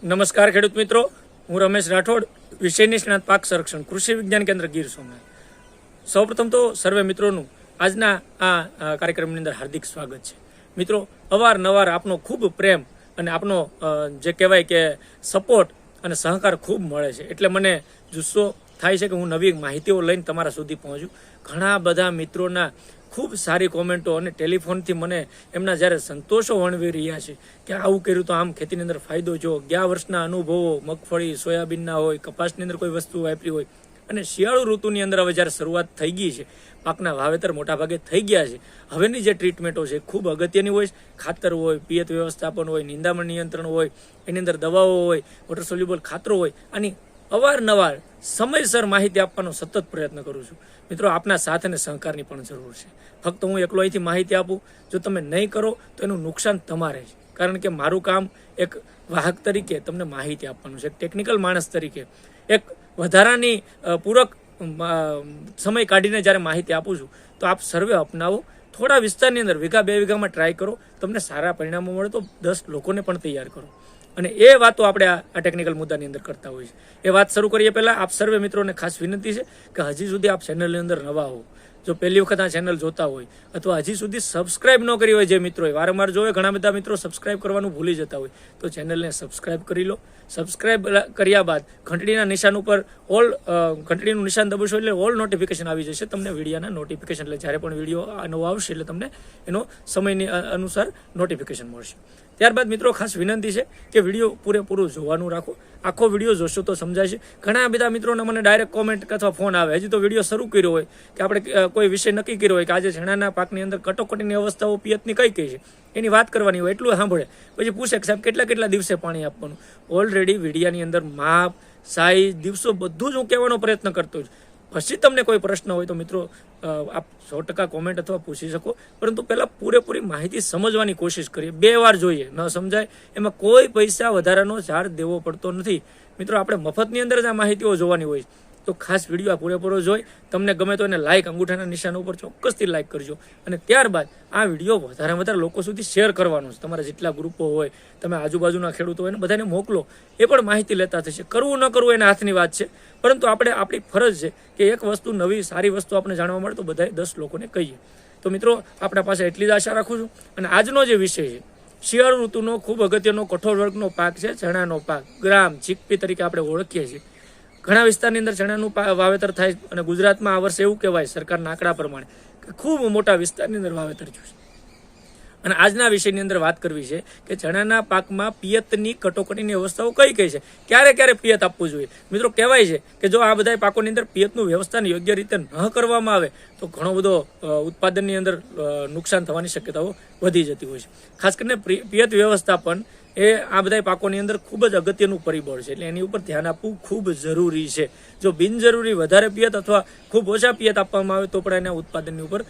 નમસ્કાર ખેડૂત મિત્રો, હું રમેશ રાઠોડ, વિષય નિષ્ણાત પાક સંરક્ષણ કૃષિ વિજ્ઞાન કેન્દ્ર ગીર સોમનાથ. સૌપ્રથમ તો સર્વે મિત્રોનું આજના આ કાર્યક્રમની અંદર હાર્દિક સ્વાગત છે. મિત્રો, અવારનવાર આપનો ખૂબ પ્રેમ અને આપનો જે કહેવાય કે સપોર્ટ અને સહકાર ખૂબ મળે છે, એટલે મને જુસ્સો થાય છે કે હું નવી માહિતીઓ લઈને તમારા સુધી પહોંચું. ઘણા બધા મિત્રોના ખૂબ સારી કોમેન્ટો અને ટેલિફોનથી મને એમના જ્યારે સંતોષો વર્ણવી રહ્યા છે કે આવું કર્યું તો આમ ખેતીની અંદર ફાયદો જો, ગયા વર્ષના અનુભવો મગફળી સોયાબીનના હોય, કપાસની અંદર કોઈ વસ્તુ વાપરી હોય, અને શિયાળુ ઋતુની અંદર હવે જ્યારે શરૂઆત થઈ ગઈ છે, પાકના વાવેતર મોટાભાગે થઈ ગયા છે, હવેની જે ટ્રીટમેન્ટો છે ખૂબ અગત્યની હોય. ખાતર હોય, પિયત વ્યવસ્થાપન હોય, નિંદામણ નિયંત્રણ હોય, એની અંદર દવાઓ હોય, વોટર સોલ્યુબલ ખાતરો હોય, આની અવારનવાર સમયસર માહિતી આપવાનો સતત પ્રયત્ન કરું છું. મિત્રો, આપના સાથ અને સહકારની પણ જરૂર છે. ફક્ત હું એકલો અહીંથી માહિતી આપું, જો તમે નહીં કરો તો એનું નુકસાન તમારે છે. કારણ કે મારું કામ એક વાહક તરીકે તમને માહિતી આપવાનું છે, એક ટેકનિકલ માણસ તરીકે એક વધારાની પૂરક સમય કાઢીને જ્યારે માહિતી આપું છું તો આપ સર્વે અપનાવો. થોડા વિસ્તારની અંદર વીઘા 2 વીઘામાં ટ્રાય કરો, તમને સારા પરિણામો મળે તો 10 લોકોને પણ તૈયાર કરો. અને એ વાતો આપણે આ ટેકનિકલ મુદ્દાની અંદર કરતા હોઈએ છીએ. એ વાત શરૂ કરીએ પહેલાં આપ સર્વે મિત્રોને ખાસ વિનંતી છે કે હજી સુધી આપ ચેનલની અંદર નવા હો, જો પહેલી વખત આ ચેનલ જોતા હોય અથવા હજી સુધી સબસ્ક્રાઇબ ન કરી હોય, જે મિત્રોએ વારંવાર જોવે, ઘણા બધા મિત્રો સબસ્ક્રાઇબ કરવાનું ભૂલી જતા હોય, તો ચેનલને સબસ્ક્રાઇબ કરી લો. સબસ્ક્રાઇબ કર્યા બાદ ઘંટડીના નિશાન ઉપર ઘંટડીનું નિશાન દબાવશો એટલે ઓલ નોટિફિકેશન આવી જશે. તમને વિડીયોના નોટિફિકેશન, એટલે જ્યારે પણ વિડીયો નવો આવશે એટલે તમને એનો સમયની અનુસાર નોટિફિકેશન મળશે. ત્યારબાદ મિત્રો ખાસ વિનંતી છે કે વિડીયો પૂરેપૂરું જોવાનું રાખો. આખો વિડીયો જોશો તો સમજાય છે. ઘણા બધા મિત્રોને મને ડાયરેક્ટ કોમેન્ટ અથવા ફોન આવે, હજી તો વિડીયો શરૂ કર્યો હોય કે આપણે કોઈ વિષય નક્કી કર્યો હોય કે આજે ચણાના પાકની અંદર કટોકટીની અવસ્થાઓ પિયતની કઈ કઈ છે એની વાત કરવાની હોય, એટલું સાંભળે પછી પૂછે કે સાહેબ કેટલા દિવસે પાણી આપવાનું. ઓલરેડી વિડીયાની અંદર માપ, સાઈઝ, દિવસો બધું જ હું કહેવાનો પ્રયત્ન કરતો છું. પછી તમને કોઈ પ્રશ્ન હોય તો મિત્રો આપ 100% કોમેન્ટ અથવા પૂછી શકો, પરંતુ પહેલાં પૂરેપૂરી માહિતી સમજવાની કોશિશ કરીએ. 2 વાર જોઈએ, ન સમજાય એમાં કોઈ પૈસા વધારાનો ચાર્જ દેવો પડતો નથી. મિત્રો, આપણે મફતની અંદર જ આ માહિતીઓ જોવાની હોય તો ખાસ વિડીયો આ પૂરેપૂરો જોઈ, તમને ગમે તો એને લાઇક, અંગૂઠાના નિશાન ઉપર ચોક્કસથી લાઇક કરજો. અને ત્યારબાદ આ વિડીયો વધારે લોકો સુધી શેર કરવાનો છે. તમારા જેટલા ગ્રુપો હોય, તમે આજુબાજુના ખેડૂતો હોય, એને બધાને મોકલો, એ પણ માહિતી લેતા થશે. કરવું ન કરવું એના હાથની વાત છે, પરંતુ આપણી ફરજ છે કે એક વસ્તુ, નવી સારી વસ્તુ આપણે જાણવા મળે તો બધાએ 10 લોકોને કહીએ. તો મિત્રો, આપણા પાસે એટલી જ આશા રાખું છું. અને આજનો જે વિષય છે, શિયાળુ ઋતુનો ખૂબ અગત્યનો કઠોળ વર્ગનો પાક છે ચણાનો પાક. ગ્રામ ચીકપી તરીકે આપણે ઓળખીએ છીએ. ઘણા વિસ્તારની અંદર ચણાનું વાવેતર થાય અને ગુજરાતમાં આ વર્ષે એવું કહેવાય સરકારના આંકડા પ્રમાણે કે ખૂબ મોટા વિસ્તારની અંદર વાવેતર થયું છે. અને આજના વિષયની અંદર વાત કરવી છે કે ચણાના પાકમાં પિયતની કટોકટીની અવસ્થાઓ કઈ છે, ક્યારે પિયત આપવું જોઈએ. મિત્રો, કહેવાય છે કે જો આ બધા પાકોની અંદર પિયતનું વ્યવસ્થાન યોગ્ય રીતે ન કરવામાં આવે તો ઘણો બધો ઉત્પાદનની અંદર નુકસાન થવાની શક્યતાઓ વધી જતી હોય છે. ખાસ કરીને પિયત વ્યવસ્થાપન એ આ બધા પાકોની અંદર ખૂબ જ અગત્યનું પરિબળ છે, એટલે એની ઉપર ધ્યાન આપવું ખૂબ જરૂરી છે. જો બિનજરૂરી વધારે પિયત અથવા ખૂબ ઓછા પિયત આપવામાં આવે તો પણ એના ઉત્પાદનની ઉપર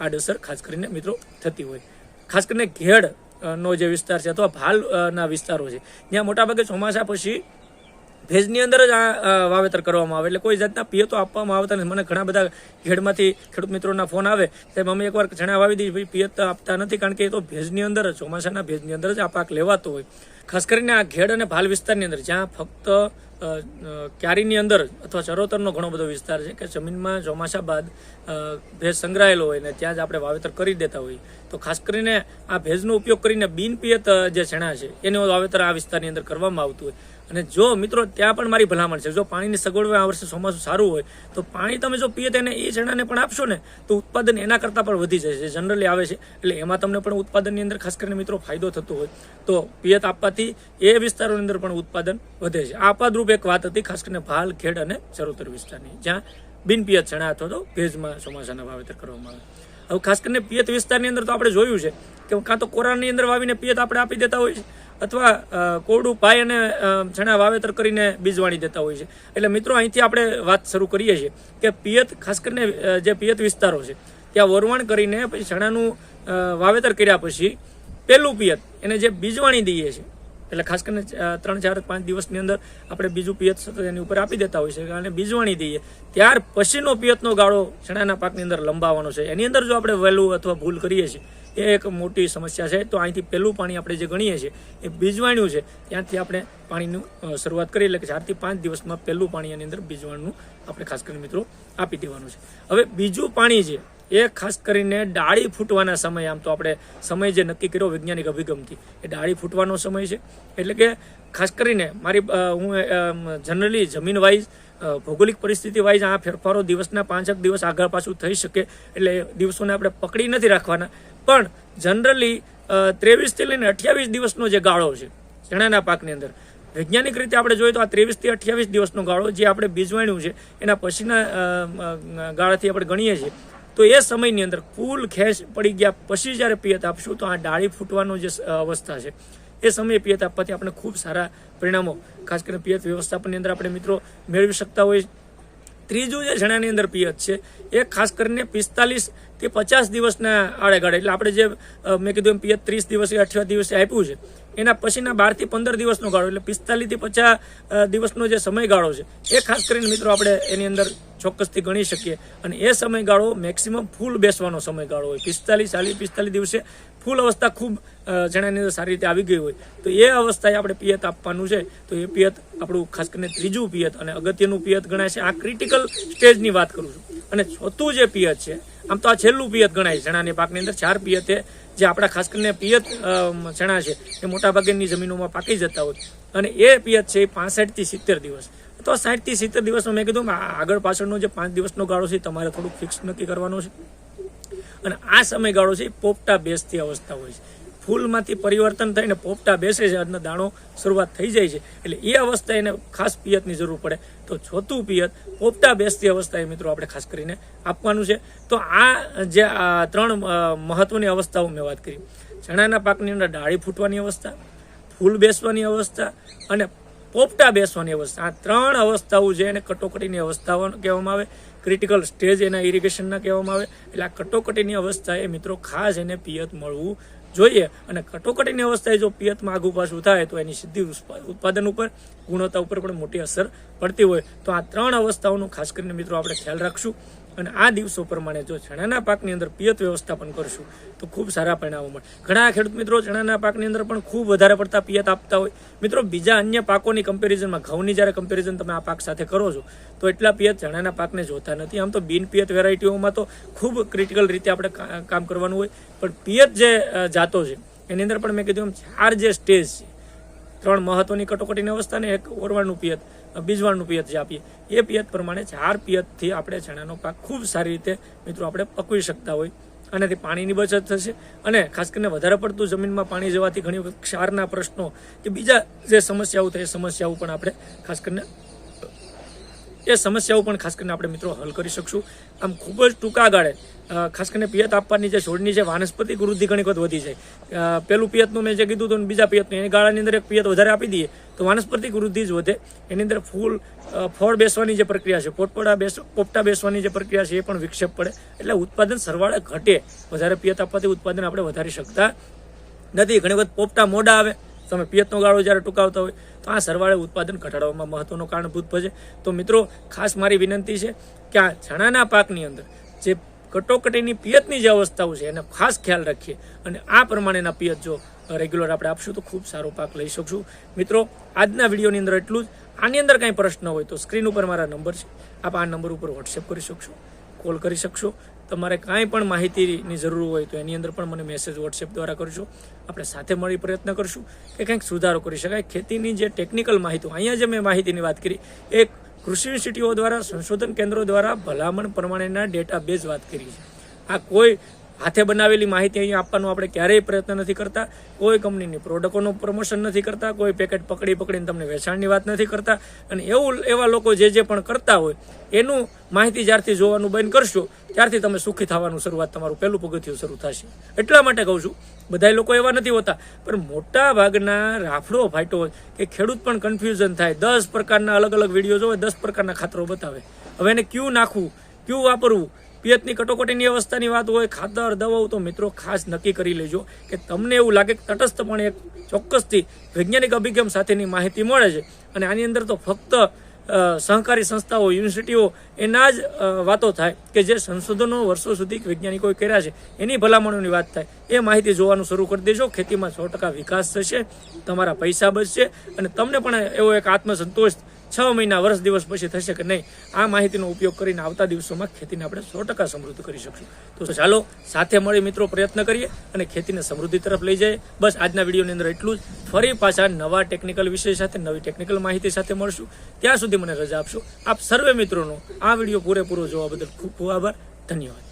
આડઅસર ખાસ કરીને મિત્રો થતી હોય. ખાસ કરીને ઘેડ નો જે વિસ્તાર છે અથવા ભાલના વિસ્તારો છે, ત્યાં મોટાભાગે ચોમાસા પછી ભેજની અંદર જ આ વાવેતર કરવામાં આવે, એટલે કોઈ જાતના પિયતો આપવામાં આવતા નથી. મને ઘણા બધા ઘેડમાંથી ખેડૂત મિત્રોના ફોન આવે, સાહેબ અમે એકવાર ચણા વાવી દીધી, પિયત આપતા નથી, કારણ કે એ તો ભેજની અંદર, ચોમાસાના ભેજની અંદર જ આ પાક લેવાતો હોય. ખાસ કરીને આ ઘેડ અને ભાલ વિસ્તારની અંદર જ્યાં ફક્ત ક્યારીની અંદર અથવા ચરોતરનો ઘણો બધો વિસ્તાર છે કે જમીનમાં ચોમાસા બાદ ભેજ સંગ્રહાયેલો હોય ને ત્યાં જ આપણે વાવેતર કરી દેતા હોઈએ, તો ખાસ કરીને આ ભેજનો ઉપયોગ કરીને બિનપિયત જે ચણા છે એનું વાવેતર આ વિસ્તારની અંદર કરવામાં આવતું હોય. અને જો મિત્રો, ત્યાં પણ મારી ભલામણ છે, જો પાણીની સગવડ આ વર્ષે ચોમાસું સારું હોય તો પાણી તમે જો પિયત એને એ ચણાને પણ આપશો ને તો ઉત્પાદન એના કરતાં પણ વધી જાય છે, જનરલી આવે છે. એટલે એમાં તમને પણ ઉત્પાદનની અંદર ખાસ કરીને મિત્રો ફાયદો થતો હોય તો પિયત આપવાથી એ વિસ્તારોની અંદર પણ ઉત્પાદન વધે છે. આ આપાદરૂપ એક વાત હતી ખાસ કરીને ભાલ, ખેડ અને ચરોતર વિસ્તારની, જ્યાં બિનપિયત ચણા અથવા તો ભેજમાં ચોમાસાના વાવેતર કરવામાં આવે. હવે ખાસ કરીને પિયત વિસ્તારની અંદર તો આપણે જોયું છે કે કાં તો કોરાની અંદર વાવીને પિયત આપણે આપી દેતા હોય છે અથવા કોરડું પાય અને ચણા વાવેતર કરીને બીજવાણી દેતા હોય છે. એટલે મિત્રો, અહીંથી આપણે વાત શરૂ કરીએ છીએ કે પિયત, ખાસ કરીને જે પિયત વિસ્તારો છે ત્યાં વરવાણ કરીને પછી ચણાનું વાવેતર કર્યા પછી પહેલું પિયત એને જે બીજવાણી દઈએ છીએ એટલે ખાસ કરીને 3, 4, 5 દિવસની અંદર આપણે બીજું પિયત સતત એની ઉપર આપી દેતા હોય છે અને બીજવાણી દઈએ ત્યાર પછીનો પિયતનો ગાળો ચણાના પાકની અંદર લંબાવવાનો છે. એની અંદર જો આપણે વહેલું અથવા ભૂલ કરીએ છીએ એ એક મોટી સમસ્યા છે. તો અહીંથી પહેલું પાણી આપણે જે ગણીએ છીએ એ બીજવાણ્યું છે, ત્યાંથી આપણે પાણીનું શરૂઆત કરી, એટલે કે 4 થી 5 દિવસમાં પહેલું પાણી એની અંદર બીજવાણનું આપણે ખાસ કરીને મિત્રો આપી દેવાનું છે. હવે બીજું પાણી છે એ ખાસ કરીને ડાળી ફૂટવાના સમય, આમ તો આપણે સમય જે નક્કી કર્યો વૈજ્ઞાનિક અભિગમથી એ ડાળી ફૂટવાનો સમય છે. એટલે કે ખાસ કરીને હું જનરલી જમીન વાઇઝ ભૌગોલિક પરિસ્થિતિ વાઇઝ આ ફેરફારો દિવસના 5 દિવસ આગળ પાછું થઈ શકે, એટલે દિવસોને આપણે પકડી નથી રાખવાના. પણ જનરલી 23 થી લઈને 28 દિવસનો જે ગાળો છે ચણાના પાકની અંદર, વૈજ્ઞાનિક રીતે આપણે જોઈએ તો આ 23 થી 28 દિવસનો ગાળો જે આપણે બીજવાણ્યું છે એના પછીના ગાળાથી આપણે ગણીએ છીએ, તો એ સમયની અંદર ફૂલ ખેંચ પડી ગયા પછી જ્યારે પિયત આપશું તો આ ડાળી ફૂટવાનો જે અવસ્થા છે એ સમયે પિયત આપવાથી આપણે ખૂબ સારા પરિણામો ખાસ કરીને પિયત વ્યવસ્થાપનની અંદર આપણે મિત્રો મેળવી શકતા હોય. ત્રીજું જે ચણાની અંદર પિયત છે એ ખાસ કરીને 45 થી 50 દિવસના આડેગાળે, એટલે આપણે જે મેં કીધું એમ પિયત 30 દિવસે 28 દિવસે આપ્યું છે એના પછીના 12 થી 15 દિવસનો ગાળો, એટલે 45 થી 50 દિવસનો જે સમયગાળો છે એ ખાસ કરીને મિત્રો આપણે એની અંદર ચોક્કસથી ગણી શકીએ. અને એ સમયગાળો મેક્સિમમ ફૂલ બેસવાનો સમયગાળો હોય. 45 દિવસે ફૂલ અવસ્થા ખૂબ ચણાની અંદર સારી રીતે આવી ગઈ હોય તો એ અવસ્થાએ આપણે પિયત આપવાનું છે. તો એ પિયત આપણું ખાસ કરીને ત્રીજું પિયત અને અગત્યનું પિયત ગણાય છે. આ ક્રિટિકલ સ્ટેજની વાત કરું છું. અને ચોથું જે પિયત છે, આમ તો આ છેલ્લું પિયત ગણાય ચણાની પાકની અંદર. 4 પિયત જે આપણા ખાસ કરીને પિયત ચણા છે એ મોટાભાગની જમીનોમાં પાકી જતા હોય, અને એ પિયત છે એ 65 થી 70 દિવસ. તો 60 થી 70 દિવસમાં મેં કીધું આગળ પાછળનો જે 5 દિવસનો ગાળો છે તમારે થોડુંક ફિક્સ નક્કી કરવાનો છે. અને આ સમયગાળો છે એ પોપટા બેસતી અવસ્થા હોય છે. ફૂલમાંથી પરિવર્તન થઈને પોપટા બેસે છે, આજનો દાણો શરૂઆત થઈ જાય છે, એટલે એ અવસ્થા એને ખાસ પિયતની જરૂર પડે. તો ચોથું પિયત પોપટા બેસતી અવસ્થાએ મિત્રો આપણે ખાસ કરીને આપવાનું છે. તો આ જે 3 મહત્વની અવસ્થાઓ મેં વાત કરી, ચણાના પાકની અંદર ડાળી ફૂટવાની અવસ્થા, ફૂલ બેસવાની અવસ્થા અને પોપટા બેસવાની અવસ્થા, આ 3 અવસ્થાઓ છે એને કટોકટીની અવસ્થાઓ કહેવામાં આવે. ક્રિટિકલ સ્ટેજ એના ઇરિગેશનના કહેવામાં આવે. એટલે આ કટોકટીની અવસ્થાએ મિત્રો ખાસ એને પિયત મળવું જોઈએ. અને કટોકટીની અવસ્થાએ જો પિયતમાં આગુ પાછું થાય તો એની સીધી ઉત્પાદન ઉપર, ગુણવત્તા ઉપર પણ મોટી અસર પડતી હોય. તો આ 3 અવસ્થાઓનો ખાસ કરીને મિત્રો આપણે ખ્યાલ રાખશું. અને આ દિવસો પ્રમાણે જો ચણાના પાકની અંદર પિયત વ્યવસ્થાપન કરશું તો ખૂબ સારા પરિણામો મળે. ઘણા ખેડૂત મિત્રો ચણાના પાકની અંદર પણ ખૂબ વધારે પડતા પિયત આપતા હોય. મિત્રો બીજા અન્ય પાકોની કમ્પેરિઝનમાં, ઘઉંની જ્યારે કમ્પેરિઝન તમે આ પાક સાથે કરો છો તો એટલા પિયત ચણાના પાકને જોતા નથી. આમ તો બિન પિયત વેરાયટીઓમાં તો ખૂબ ક્રિટિકલ રીતે આપણે કામ કરવાનું હોય, પણ પિયત જે જાતો છે એની અંદર પણ મેં કીધું એમ 4 જે સ્ટેજ છે, 3 મહત્વની કટોકટીની અવસ્થા ને 1 ઓરવાળનું પિયત, બીજવાળનું પિયત જે આપીએ એ પિયત પ્રમાણે 4 પિયતથી આપણે ચણાનો પાક ખૂબ સારી રીતે મિત્રો આપણે પકવી શકતા હોય. આનાથી પાણીની બચત થશે અને ખાસ કરીને વધારે પડતું જમીનમાં પાણી જવાથી ઘણી વખત ક્ષારના પ્રશ્નો કે બીજા જે સમસ્યાઓ થાય એ સમસ્યાઓ પણ આપણે ખાસ કરીને આપણે મિત્રો હલ કરી શકશું. આમ ખૂબ જ ટૂંકા ગાળે ખાસ કરીને પિયત આપવાની જે છોડની જે વાનસ્પતિક વૃદ્ધિ ઘણી વખત વધી જાય. પેલું પિયતનું મેં જે કીધું હતું બીજા પિયતનું એની ગાળાની અંદર એક પિયત વધારે આપી દઈએ તો વાનસ્પતિક વૃદ્ધિ જ વધે. એની અંદર ફળ બેસવાની જે પ્રક્રિયા છે, પોપટા બેસવાની જે પ્રક્રિયા છે એ પણ વિક્ષેપ પડે, એટલે ઉત્પાદન સરવાળે ઘટે. વધારે પિયત આપવાથી ઉત્પાદન આપણે વધારી શકતા નથી. ઘણી વખત પોપટા મોડા આવે, તમે પિયતનો ગાળો જ્યારે ટૂંકાવતા હોય તો આ સરવાળે ઉત્પાદન ઘટાડવામાં મહત્વનો કારણભૂત ભજે. તો મિત્રો ખાસ મારી વિનંતી છે કે આ ચણાના પાકની અંદર જે કટોકટીની પિયતની જે અવસ્થાઓ છે એને ખાસ ખ્યાલ રાખીએ અને આ પ્રમાણેના પિયત જો રેગ્યુલર આપણે આપશું તો ખૂબ સારો પાક લઈ શકશું. મિત્રો આજના વિડીયોની અંદર એટલું જ. આની અંદર કાંઈ પ્રશ્ન હોય તો સ્ક્રીન ઉપર મારા નંબર છે, આપ આ નંબર ઉપર વોટ્સએપ કરી શકશો, કોલ કરી શકશો. તમારે કાંઈ પણ માહિતીની જરૂર હોય તો એની અંદર પણ મને મેસેજ વોટ્સએપ દ્વારા કરજો. આપણે સાથે મળી પ્રયત્ન કરશું કે કંઈક સુધારો કરી શકાય. ખેતીની જે ટેકનિકલ માહિતી, અહીંયા જે મેં માહિતીની વાત કરી એક કૃષિ યુનિવર્સિટીઓ દ્વારા, સંશોધન કેન્દ્રો દ્વારા ભલામણ પ્રમાણેના ડેટાબેઝ વાત કરી છે. આ કોઈ હાથે બનાવેલી માહિતી અહીંયા આપવાનો આપણે ક્યારેય પ્રયત્ન નથી કરતા. કોઈ કંપનીની પ્રોડક્ટોનું પ્રમોશન નથી કરતા, કોઈ પેકેટ પકડીને તમને વેચાણની વાત નથી કરતા. અને એવા લોકો જે પણ કરતા હોય એનું માહિતી જ્યારથી જોવાનું બંધ કરશો ત્યારથી તમે સુખી થવાનું શરૂઆત, તમારું પહેલું પગથિયું શરૂ થશે. એટલા માટે કહું છું, બધા લોકો એવા નથી હોતા, પણ મોટા ભાગના રાફડો ફાટ્યો હોય કે ખેડૂત પણ કન્ફ્યુઝન થાય. 10 પ્રકારના અલગ અલગ વિડીયો જોવે, 10 પ્રકારના ખાતરો બતાવે. હવે એને ક્યું નાખવું, ક્યું વાપરવું પિયતની કટોકટીની અવસ્થાની વાત હોય, ખાતર દવાઓ, તો મિત્રો ખાસ નક્કી કરી લેજો કે તમને એવું લાગે કે તટસ્થપણે એક ચોક્કસથી વૈજ્ઞાનિક અભિગમ સાથેની માહિતી મળે છે અને આની અંદર તો ફક્ત સહકારી સંસ્થાઓ, યુનિવર્સિટીઓ એના જ વાતો થાય કે જે સંશોધનો વર્ષો સુધી વૈજ્ઞાનિકોએ કર્યા છે એની ભલામણોની વાત થાય, એ માહિતી જોવાનું શરૂ કરી દેજો. ખેતીમાં 100% વિકાસ થશે, તમારા પૈસા બચશે અને તમને પણ એવો એક આત્મસંતોષ 6 મહિના, વર્ષ, દિવસ પછી થશે કે નહીં, આ માહિતીનો ઉપયોગ કરીને આવતા દિવસોમાં ખેતીને આપણે 100% સમૃદ્ધ કરી શકશું. તો ચાલો સાથે મળી મિત્રો પ્રયત્ન કરીએ અને ખેતીને સમૃદ્ધિ તરફ લઈ જઈએ. બસ આજના વિડીયોની અંદર એટલું જ. ફરી પાછા નવા ટેકનિકલ વિષય સાથે, નવી ટેકનિકલ માહિતી સાથે મળશું. ત્યાં સુધી મને રજા આપશો. આપ સર્વે મિત્રોનો આ વિડીયો પૂરેપૂરો જોવા બદલ ખૂબ ખૂબ આભાર. ધન્યવાદ.